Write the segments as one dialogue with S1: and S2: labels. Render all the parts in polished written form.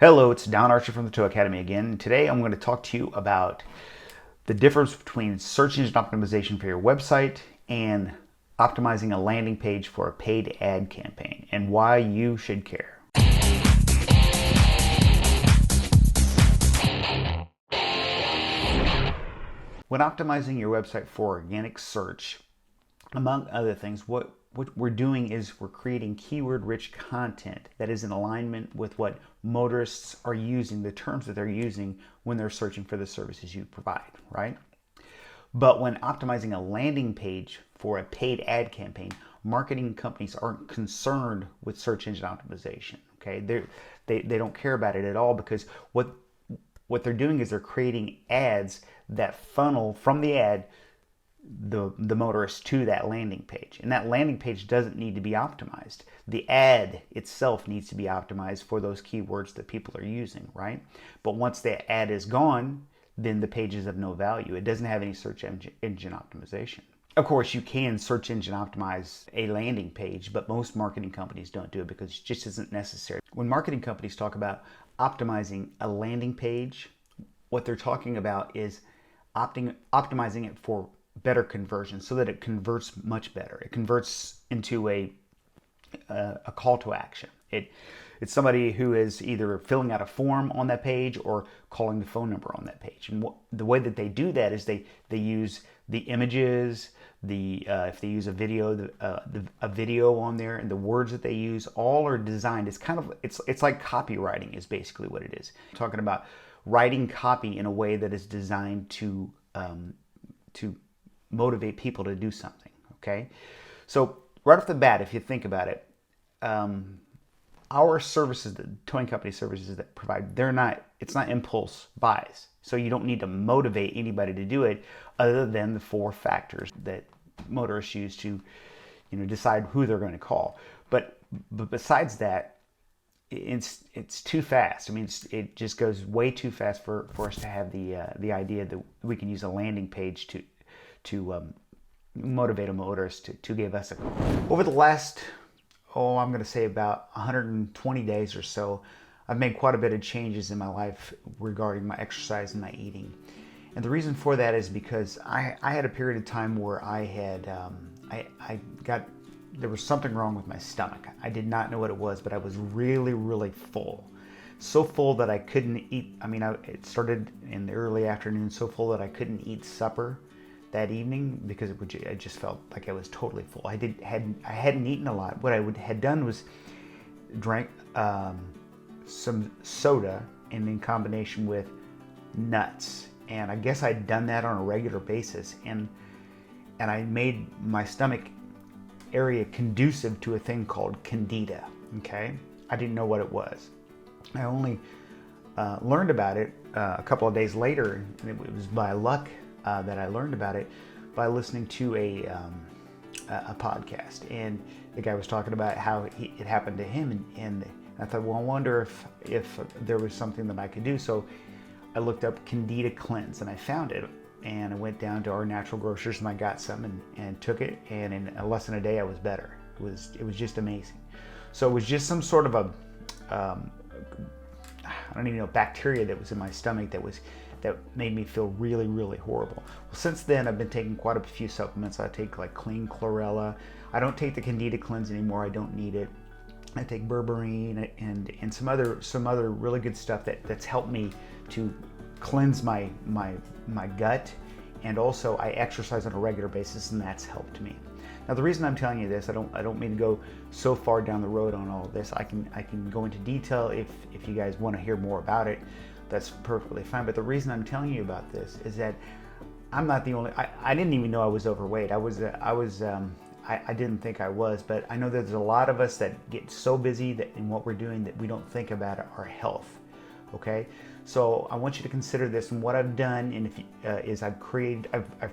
S1: Hello, it's Don Archer from the Toe Academy again. Today I'm going to talk to you about the difference between search engine optimization for your website and optimizing a landing page for a paid ad campaign and why you should care. When optimizing your website for organic search, among other things, what we're doing is we're creating keyword-rich content that is in alignment with what motorists are using, the terms that they're using when they're searching for the services you provide, right? But when optimizing a landing page for a paid ad campaign, marketing companies aren't concerned with search engine optimization, okay? They don't care about it at all because what they're doing is they're creating ads that funnel from the ad the motorist to that landing page. And that landing page doesn't need to be optimized. The ad itself needs to be optimized for those keywords that people are using, right? But once the ad is gone, then the page is of no value. It doesn't have any search engine optimization. Of course, you can search engine optimize a landing page, but most marketing companies don't do it because it just isn't necessary. When marketing companies talk about optimizing a landing page, what they're talking about is optimizing it for better conversion so that it converts much better. It converts into a call to action. It's somebody who is either filling out a form on that page or calling the phone number on that page. And the way that they do that is they use the images, if they use a video, a video on there, and the words that they use all are designed. It's like copywriting is basically what it is. I'm talking about writing copy in a way that is designed to motivate people to do something, okay? So right off the bat, if you think about it, our services, the towing company services that provide, it's not impulse buys. So you don't need to motivate anybody to do it other than the 4 factors that motorists use to, decide who they're going to call. But besides that, it's too fast. I mean, it just goes way too fast for us to have the idea that we can use a landing page to motivate a motorist to give us a call. Over the last, I'm going to say about 120 days or so, I've made quite a bit of changes in my life regarding my exercise and my eating. And the reason for that is because I had a period of time where I had, there was something wrong with my stomach. I did not know what it was, but I was really, really full. So full that I couldn't eat. I mean, it started in the early afternoon, so full that I couldn't eat supper that evening because I just felt like I was totally full. I hadn't eaten a lot. What I had done was drank some soda and in combination with nuts. And I guess I'd done that on a regular basis. And I made my stomach area conducive to a thing called candida, okay? I didn't know what it was. I only learned about it a couple of days later, and it was by luck that I learned about it by listening to a podcast, and the guy was talking about how it happened to him, and I thought, well, I wonder if there was something that I could do. So I looked up Candida Cleanse, and I found it, and I went down to our natural grocers and I got some and took it, and in less than a day I was better. It was just amazing. So it was just some sort of I don't even know, bacteria that was in my stomach that made me feel really, really horrible. Well, since then, I've been taking quite a few supplements. I take like clean chlorella. I don't take the Candida Cleanse anymore. I don't need it. I take berberine and some other really good stuff that's helped me to cleanse my gut, and also I exercise on a regular basis, and that's helped me. Now, the reason I'm telling you this, I don't mean to go so far down the road on all of this. I can go into detail if you guys want to hear more about it. That's perfectly fine. But the reason I'm telling you about this is that I'm not the only. I didn't even know I was overweight. I didn't think I was, but I know there's a lot of us that get so busy that in what we're doing that we don't think about our health. Okay, so I want you to consider this. And what I've done, is I've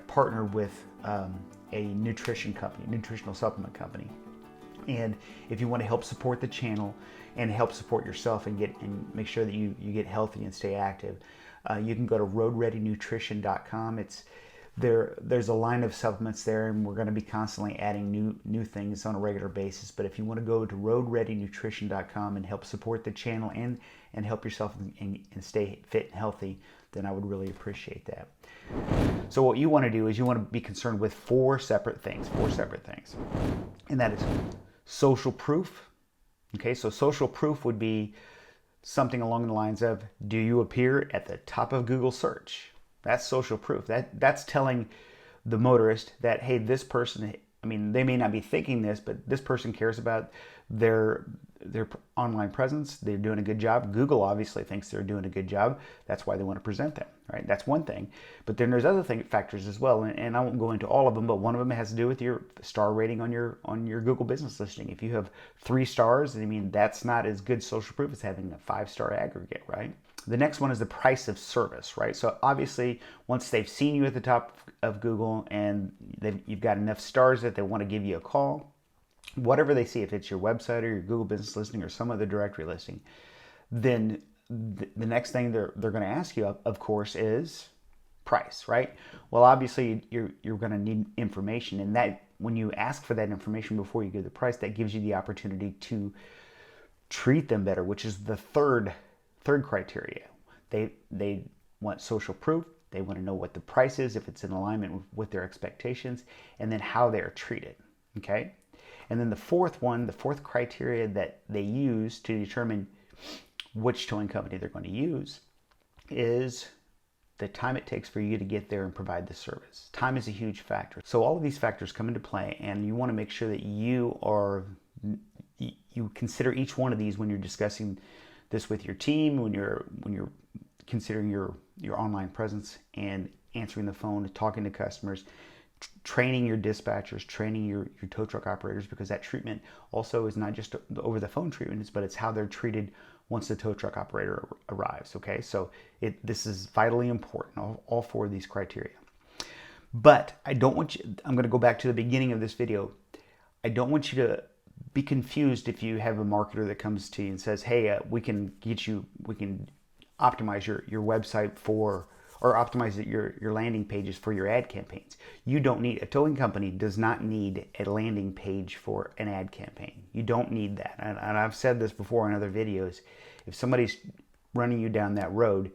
S1: partnered with a nutritional supplement company. And if you want to help support the channel and help support yourself and make sure that you get healthy and stay active, you can go to roadreadynutrition.com. There's a line of supplements there, and we're going to be constantly adding new things on a regular basis. But if you want to go to roadreadynutrition.com and help support the channel and help yourself and stay fit and healthy, then I would really appreciate that. So what you want to do is you want to be concerned with four separate things. And that is social proof. Okay, so social proof would be something along the lines of, do you appear at the top of Google search? That's social proof. That's telling the motorist that, hey, this person, I mean, they may not be thinking this, but this person cares about their online presence. They're doing a good job. Google obviously thinks they're doing a good job. That's why they want to present them, right? That's one thing. But then there's other factors as well, and I won't go into all of them, but one of them has to do with your star rating on your Google business listing. If you have 3 stars, I mean, that's not as good social proof as having a 5-star aggregate, right? The next one is the price of service, right? So obviously, once they've seen you at the top of Google and you've got enough stars that they want to give you a call, whatever they see, if it's your website or your Google business listing or some other directory listing, then the next thing they're going to ask you, of course, is price, right? Well, obviously, you're going to need information, and that when you ask for that information before you give the price, that gives you the opportunity to treat them better, which is the third criteria. They want social proof. They want to know what the price is, if it's in alignment with their expectations, and then how they are treated. Okay, and then the fourth criteria that they use to determine which towing company they're going to use is the time it takes for you to get there and provide the service. Time is a huge factor. So all of these factors come into play, and you want to make sure that you consider each one of these when you're discussing this with your team, when you're considering your online presence and answering the phone, talking to customers, training your dispatchers, training your tow truck operators, because that treatment also is not just the over the phone treatments, but it's how they're treated once the tow truck operator arrives. Okay, so this is vitally important, all 4 of these criteria. But I don't want you, I'm going to go back to the beginning of this video. I don't want you to be confused if you have a marketer that comes to you and says, hey, we can optimize your website or optimize your landing pages for your ad campaigns. You don't need, a towing company does not need a landing page for an ad campaign. You don't need that. And I've said this before in other videos. If somebody's running you down that road,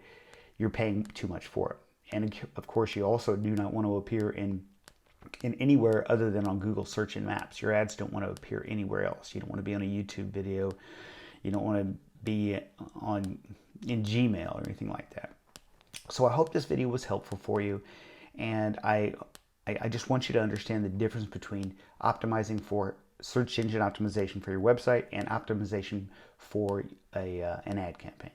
S1: you're paying too much for it. And of course, you also do not want to appear in anywhere other than on Google search and maps. Your ads don't want to appear anywhere else. You don't want to be on a YouTube video. You don't want to be in Gmail or anything like that. So I hope this video was helpful for you, and I just want you to understand the difference between optimizing for search engine optimization for your website and optimization for an ad campaign.